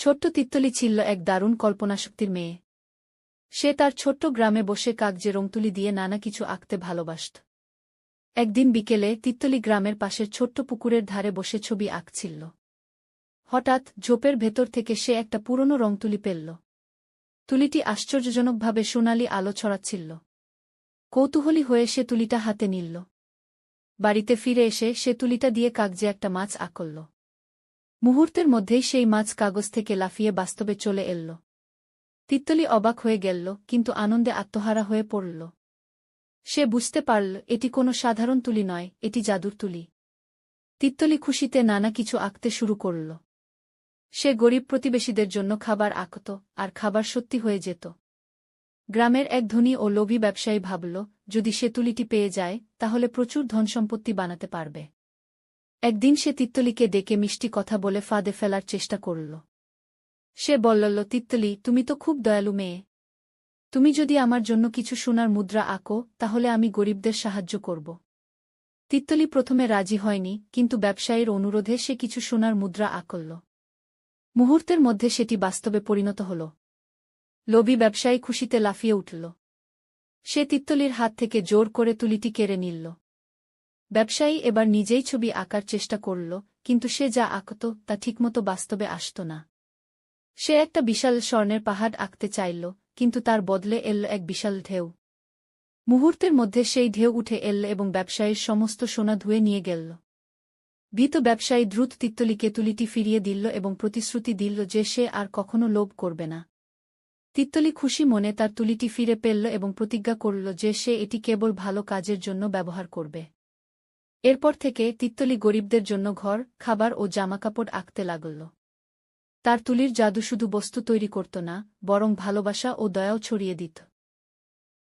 ছোট্ট তিত্তলি ছিল এক দারুণ কল্পনাশক্তির মেয়ে। সে তার ছোট্ট গ্রামে বসে কাগজে রংতুলি দিয়ে নানা কিছু আঁকতে ভালোবাসত। একদিন বিকেলে তিত্তলি গ্রামের পাশের ছোট্ট পুকুরের ধারে বসে ছবি আঁকছিল। হঠাৎ ঝোপের ভেতর থেকে সে একটা পুরনো রংতুলি পেল। তুলিটি আশ্চর্যজনকভাবে সোনালি আলো ছড়াচ্ছিল। কৌতূহলী হয়ে সে তুলিটা হাতে নিল। বাড়িতে ফিরে এসে সে তুলিটা দিয়ে কাগজে একটা মাছ আঁকল। মুহূর্তের মধ্যেই সেই মাছ কাগজ থেকে লাফিয়ে বাস্তবে চলে এল। তিত্তলি অবাক হয়ে গেল, কিন্তু আনন্দে আত্মহারা হয়ে পড়ল। সে বুঝতে পারল এটি কোনো সাধারণ তুলি নয়, এটি জাদুর তুলি। তিত্তলি খুশিতে নানা কিছু আঁকতে শুরু করল। সে গরিব প্রতিবেশীদের জন্য খাবার আঁকত, আর খাবার সত্যি হয়ে যেত। গ্রামের এক ধনী ও লোভী ব্যবসায়ী ভাবল, যদি সে তুলিটি পেয়ে যায় তাহলে প্রচুর ধনসম্পত্তি বানাতে পারবে। একদিন সে তিত্তলিকে ডেকে মিষ্টি কথা বলে ফাঁদে ফেলার চেষ্টা করল। সে বলল, তিত্তলি, তুমি তো খুব দয়ালু মেয়ে। তুমি যদি আমার জন্য কিছু সোনার মুদ্রা আঁকো তাহলে আমি গরিবদের সাহায্য করব। তিত্তলি প্রথমে রাজি হয়নি, কিন্তু ব্যবসায়ীর অনুরোধে সে কিছু সোনার মুদ্রা আঁকল। মুহূর্তের মধ্যে সেটি বাস্তবে পরিণত হল। লোভী ব্যবসায়ী খুশিতে লাফিয়ে উঠল। সে তিত্তলির হাত থেকে জোর করে তুলিটি কেড়ে নিল। ব্যবসায়ী এবার নিজেই ছবি আঁকার চেষ্টা করল, কিন্তু সে যা আঁকত তা ঠিকমতো বাস্তবে আসত না। সে একটা বিশাল স্বর্ণের পাহাড় আঁকতে চাইল, কিন্তু তার বদলে এল এক বিশাল ঢেউ। মুহূর্তের মধ্যে সেই ঢেউ উঠে এল এবং ব্যবসায়ীর সমস্ত সোনা ধুয়ে নিয়ে গেল। ভীত ব্যবসায়ী দ্রুত তিত্তলিকে তুলিটি ফিরিয়ে দিল এবং প্রতিশ্রুতি দিল যে সে আর কখনো লোভ করবে না। তিত্তলি খুশি মনে তার তুলিটি ফিরে পেল এবং প্রতিজ্ঞা করল যে সে এটি কেবল ভালো কাজের জন্য ব্যবহার করবে। এরপর থেকে তিত্তলি গরিবদের জন্য ঘর, খাবার ও জামাকাপড় আঁকতে লাগল। তার তুলির জাদু শুধু বস্তু তৈরি করত না, বরং ভালোবাসা ও দয়াও ছড়িয়ে দিত।